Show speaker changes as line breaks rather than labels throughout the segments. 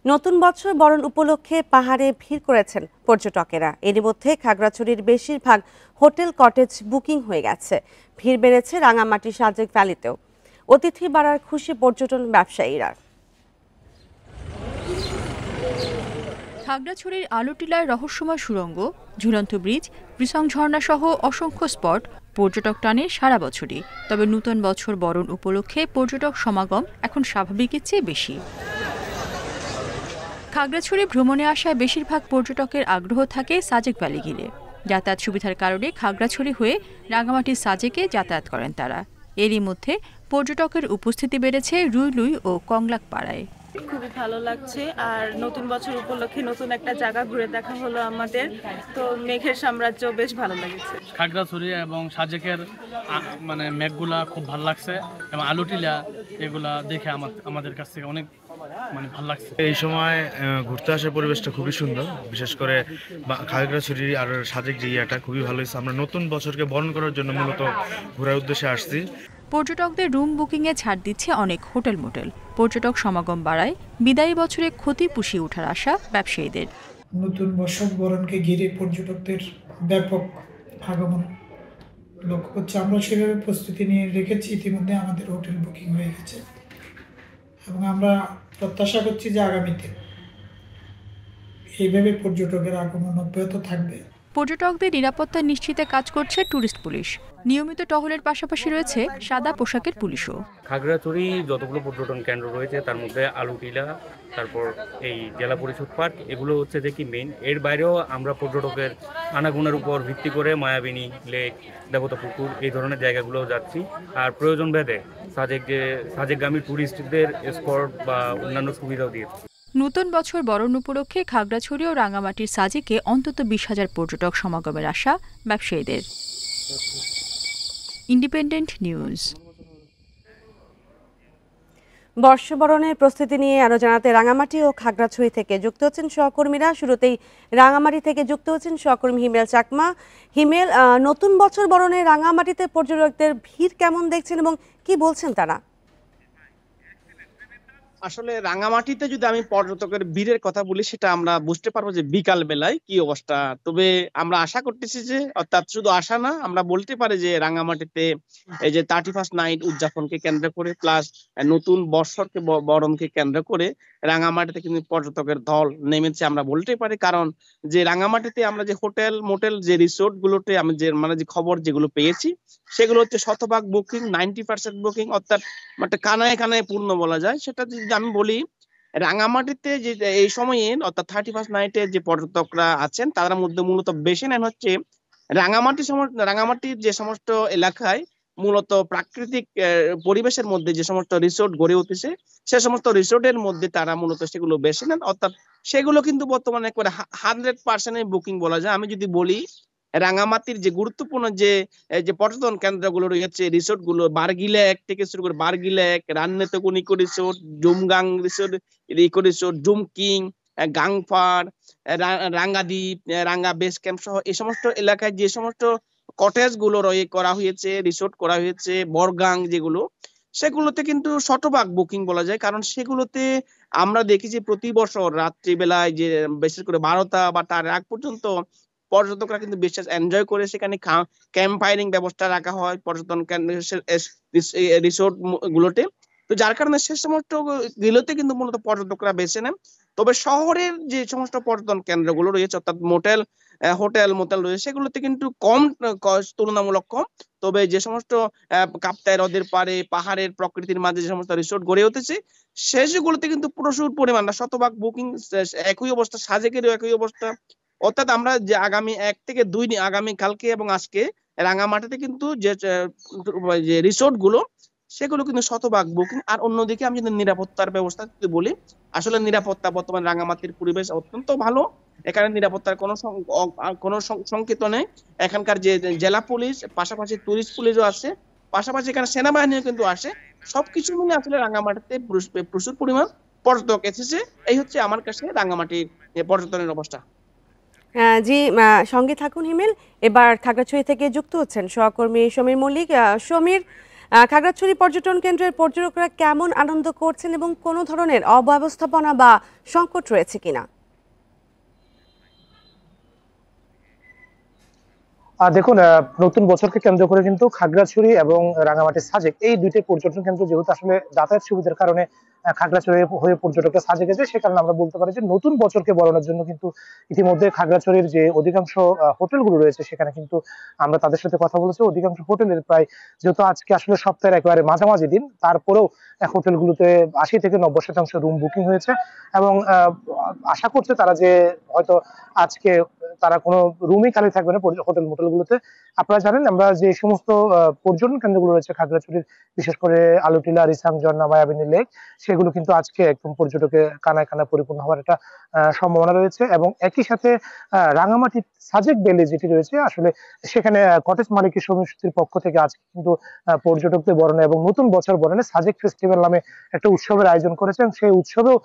নতুন বছর বরণ উপলক্ষে পাহাড়ে ভিড় করেছেন পর্যটকেরা। এরই মধ্যে খাগড়াছড়ির বেশিরভাগ হোটেল কটেজ বুকিং হয়ে গেছে। ভিড় বেড়েছে রাঙামাটি সাজেক ভ্যালিতেও। অতিথি বাড়ার খুশি পর্যটন ব্যবসায়ীরা।
খাগড়াছড়ির আলোটিলার রহস্যময় সুড়ঙ্গ, ঝুলন্ত ব্রিজ, রিসং ঝর্ণা সহ অসংখ্য স্পট পর্যটক টানে সারা বছরই। তবে নূতন বছর বরণ উপলক্ষে পর্যটক সমাগম এখন স্বাভাবিকের চেয়ে বেশি। খাগড়াছড়ি ভ্রমণে আসায় বেশিরভাগ পর্যটকের আগ্রহ থাকে সাজেক ভ্যালি ঘিরে। যাতায়াত সুবিধার কারণে খাগড়াছড়ি হয়ে রাঙামাটির সাজেকে যাতায়াত করেন তারা। এরই মধ্যে পর্যটকের উপস্থিতি বেড়েছে রুইলুই ও কংলাক পাড়ায়।
খুবই ভালো লাগছে, আর নতুন বছর উপলক্ষে নতুন একটা জায়গা ঘুরে দেখা হলো আমাদের। তো মেঘের সাম্রাজ্য বেশ ভালো লেগেছে।
খাগড়াছড়ি এবং সাজেকের মানে মেঘগুলা খুব ভালো লাগছে এবং আলুটিলা এগুলা দেখে আমাদের কাছ থেকে অনেক ভালো লাগছে।
এই সময় ঘুরতে আসার পরিবেশটা খুবই সুন্দর, বিশেষ করে খাগড়াছড়ি আর সাজেক যে ইয়াটা খুবই ভালো হয়েছে। আমরা নতুন বছরকে বরণ করার জন্য মূলত ঘোরার উদ্দেশ্যে আসছি।
পর্যটকদের রুম বুকিংয়ে ছাড় দিচ্ছে অনেক হোটেল মোটেল। পর্যটক সমাগম বাড়ায় বিদায়ী বছরে ক্ষতি পুষিয়ে ওঠার আশা ব্যবসায়ীদের।
নতুন বছর বরণকে ঘিরে পর্যটকদের ব্যাপক আগমন লক্ষ্য করছে। আমরা সেভাবে প্রস্তুতি নিয়ে রেখেছি। ইতিমধ্যে আমাদের হোটেল বুকিং হয়ে গেছে এবং আমরা প্রত্যাশা করছি যে আগামীতে এইভাবে পর্যটকের আগমন অব্যাহত থাকবে।
পর্যটকদের নিরাপত্তা নিশ্চিতে কাজ করছে ট্যুরিস্ট পুলিশ। নিয়মিত টহলের পাশাপাশি রয়েছে সাদা পোশাকের পুলিশও।
খাগড়াছড়ি যতগুলো পর্যটন কেন্দ্র রয়েছে তার মধ্যে আলুটিলা, তারপর এই জেলা পরিষদ পার্ক, এগুলো হচ্ছে যে কি মেইন। এর বাইরেও আমরা পর্যটকের আনাগোনার উপর ভিত্তি করে মায়াবিনী লেক, দেবতা পুকুর এই ধরনের জায়গাগুলোও যাচ্ছি। আর প্রয়োজন ভেদে সাজেকগামী ট্যুরিস্টদের স্পট বা অন্যান্য সুবিধাও দিয়েছি।
নতুন বছর বরণ উপলক্ষে খাগড়াছড়ি ও রাঙামাটির সাজেকে অন্তত 20,000 পর্যটক সমাগমের আশা ব্যবসায়ীদের। Independent news.
বর্ষবরণের প্রস্তুতি নিয়ে আরো জানাতে রাঙামাটি ও খাগড়াছড়ি থেকে যুক্ত হচ্ছেন সহকর্মীরা। শুরুতেই রাঙামাটি থেকে যুক্ত হচ্ছেন সহকর্মী হিমেল চাকমা। হিমেল, নতুন বছর বরণে রাঙামাটিতে পর্যটকদের ভিড় কেমন দেখছেন এবং কি বলছেন তারা?
আসলে রাঙামাটিতে যদি আমি পর্যটকের ভিড়ের কথা বলি, সেটা আমরা বুঝতে পারবো যে বিকাল বেলায় কি অবস্থা। তবে আমরা আশা করতেছি যে, অর্থাৎ শুধু আশা না, আমরা বলতে পারি যে রাঙামাটিতে এই যে 31st নাইট উদযাপনকে কেন্দ্র করে প্লাস নতুন বর্ষকে বরণকে কেন্দ্র করে রাঙামাটিতে কিন্তু পর্যটকের দল নেমেছে আমরা বলতে পারি। কারণ যে রাঙামাটিতে আমরা যে হোটেল মোটেল যে রিসোর্ট গুলোতে আমি যে খবর যেগুলো পেয়েছি, সেগুলো হচ্ছে শতভাগ বুকিং, 90% বুকিং, অর্থাৎ কানায় কানায় পূর্ণ বলা যায়। সেটা যদি আমি বলি, রাঙামাটিতে যে এই সময়ে অর্থাৎ 31st নাইটে যে পর্যটকরা আছেন তাদের মধ্যে মূলত বেশি নেন হচ্ছে রাঙামাটির যে সমস্ত এলাকায় মূলত প্রাকৃতিক পরিবেশের মধ্যে যে সমস্ত রিসোর্ট গড়ে উঠেছে, সে সমস্ত রিসোর্টের মধ্যে তারা মূলত সেগুলো বেশি নেন। অর্থাৎ সেগুলো কিন্তু বর্তমানে একবারে 100% বুকিং বলা যায়। আমি যদি বলি, রাঙামাটির যে গুরুত্বপূর্ণ যে পর্যটন কেন্দ্রগুলো রয়েছে, রিসোর্ট গুলো, বারগিলেক থেকে শুরু করে বারগিলেক, রান্নেতকুন ইকো রিসোর্ট, জুমগাং রিসোর্ট, ইকো রিসোর্ট, জুমকিং, গাংফার, রাঙ্গাদ্বীপ, রাঙ্গা বেস ক্যাম্প সহ এই সমস্ত এলাকায় যে সমস্ত কটেজ গুলো করা হয়েছে, রিসোর্ট করা হয়েছে, বরগাং যেগুলো, সেগুলোতে কিন্তু শতভাগ বুকিং বলা যায়। কারণ সেগুলোতে আমরা দেখি যে প্রতি বছর রাত্রিবেলায় যে বিশেষ করে 12টা বা তার আগ পর্যন্ত পর্যটকরা কিন্তু বিশেষ এনজয় করে। সেখানে ক্যাম্প ফায়ারিং ব্যবস্থা রাখা হয় পর্যটন রিসোর্ট গুলোতে। তো যার কারণে সে সমস্ত গুলোতে কিন্তু মূলত পর্যটকরা বেছে নেন। তবে শহরের যে সমস্ত পর্যটন কেন্দ্রগুলো রয়েছে, অর্থাৎ হোটেল মোটেল রয়েছে, সেগুলোতে কিন্তু তুলনামূলক কম। তবে যে সমস্ত কাপ্তাই হ্রদের পাড়ে পাহাড়ের প্রকৃতির মাঝে যে সমস্ত রিসোর্ট গড়ে উঠেছে, সেগুলোতে কিন্তু প্রচুর পরিমাণ শতভাগ বুকিং। একই অবস্থা সাজেকেরও, একই অবস্থা। অর্থাৎ আমরা যে আগামী 1 থেকে 2 দিন, আগামী কালকে এবং আজকে রাঙামাটিতে কিন্তু যে রিসোর্ট গুলো, সেগুলো কিন্তু শতভাগ বুকিং। আর অন্যদিকে আমি যদি নিরাপত্তার ব্যবস্থা যদি বলি, আসলে নিরাপত্তা বর্তমান রাঙামাটির পরিবেশ অত্যন্ত ভালো। এখানে নিরাপত্তার কোনো সংকেত নেই। এখানকার যে জেলা পুলিশ, পাশাপাশি টুরিস্ট পুলিশও আছে, পাশাপাশি এখানে সেনাবাহিনীও কিন্তু আসে। সবকিছু মিলে আসলে রাঙামাটিতে প্রচুর পরিমাণ পর্যটক এসেছে। এই হচ্ছে আমার কাছে রাঙামাটির পর্যটনের অবস্থা।
জি, সঙ্গে থাকুন হিমেল। এবার খাগড়াছড়ি থেকে যুক্ত হচ্ছেন সহকর্মী সমীর মল্লিক। সমীর, খাগড়াছড়ি পর্যটন কেন্দ্রের পর্যটকরা কেমন আনন্দ করছেন এবং কোনো ধরনের অব্যবস্থাপনা বা সংকট রয়েছে কিনা?
দেখুন, নতুন বছরকে কেন্দ্র করে কিন্তু খাগড়াছড়ি এবং রাঙামাটির সাজেক এই দুইটি পর্যটন কেন্দ্র যেহেতু আসলে যাতায়াত সুবিধার কারণে খাগড়াছড়ি হয়ে পর্যটকরা সাজেকে যায়, সে কারণে আমরা বলতে পারি যে নতুন বছরকে বরণের জন্য কিন্তু ইতিমধ্যে খাগড়াছড়ির যে অধিকাংশ হোটেলগুলো রয়েছে সেখানে কিন্তু আমরা তাদের সাথে কথা বলেছি। অধিকাংশ হোটেলের প্রায়, যেহেতু আজকে আসলে সপ্তাহের একেবারে মাঝামাঝি দিন, তারপরেও হোটেলগুলোতে ৮০ থেকে ৯০% রুম বুকিং হয়েছে এবং আশা করছে তারা যে হয়তো আজকে তারা কোনো রুমই খালি থাকবে না হোটেল মোটেলগুলোতে। আপনারা জানেন আমরা যে সমস্ত পর্যটন কেন্দ্রগুলো রয়েছে খাগড়াছড়ির, বিশেষ করে আলুটিলা, রিসাং, ঝর্ণা, মায়াবিনী লেক, সেগুলো কিন্তু আজকে একদম পর্যটকে কানায় কানায় পরিপূর্ণ হওয়ার একটা সম্ভাবনা রয়েছে। এবং একই সাথে রাঙামাটির সাজেক ভ্যালি যেটি রয়েছে, আসলে সেখানে কটেজ মালিকি সমিতির পক্ষ থেকে আজকে কিন্তু পর্যটকদের বরণে এবং নতুন বছর বরণে সাজেক ফেস্টিভ্যাল নামে একটা উৎসবের আয়োজন করেছেন। সেই উৎসবেও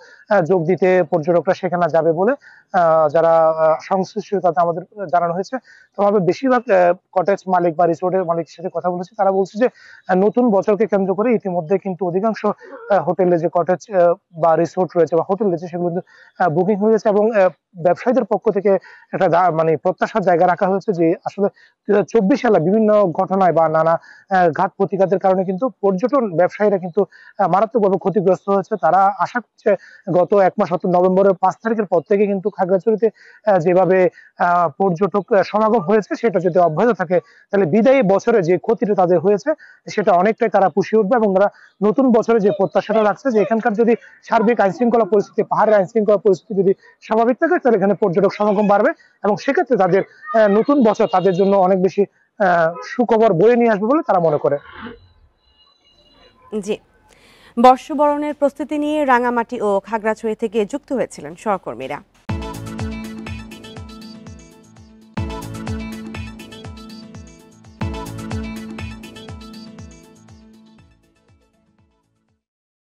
যোগ দিতে পর্যটকরা সেখানে যাবে বলে যারা সংশ্লিষ্ট তাতে আমাদের জানানো হয়েছে। তো আমরা বেশিরভাগ কটেজ মালিক বা রিসোর্টের মালিকের সাথে কথা বলেছি, তারা বলছে যে নতুন বছরকে কেন্দ্র করে ইতিমধ্যে কিন্তু অধিকাংশ হোটেলে যে কটেজ বা রিসোর্ট রয়েছে বা হোটেল রয়েছে সেগুলো কিন্তু বুকিং হয়ে গেছে এবং ব্যবসায়ীদের পক্ষ থেকে একটা মানে প্রত্যাশার জায়গা রাখা হয়েছে যে আসলে ২০২৪ সালে বিভিন্ন ঘটনায় বা নানা ঘাত প্রতিঘাতের কারণে কিন্তু পর্যটন ব্যবসায়ীরা কিন্তু মারাত্মকভাবে ক্ষতিগ্রস্ত হয়েছে। তারা আশা করছে গত ১ মাস অর্থাৎ নভেম্বরের ৫ তারিখের পর থেকে কিন্তু খাগড়াছড়িতে যেভাবে পর্যটক সমাগম হয়েছে সেটা যদি অব্যাহত থাকে তাহলে বিদায়ী বছরে যে ক্ষতিটা তাদের হয়েছে সেটা অনেকটাই তারা পুষিয়ে উঠবে এবং তারা নতুন বছরে যে প্রত্যাশাটা রাখছে যে এখানকার যদি সার্বিক আইনশৃঙ্খলা পরিস্থিতি, পাহাড়ের আইনশৃঙ্খলা পরিস্থিতি যদি স্বাভাবিক থাকে তাহলে এখানে পর্যটক সমাগম বাড়বে এবং সেক্ষেত্রে তাদের নতুন বছর তাদের জন্য অনেক বেশি সুখবর বয়ে নিয়ে আসবে বলে তারা মনে করে।
জি, বর্ষবরণের প্রস্তুতি নিয়ে রাঙামাটি ও খাগড়াছড়ি থেকে যুক্ত হয়েছিলেন সহকর্মীরা।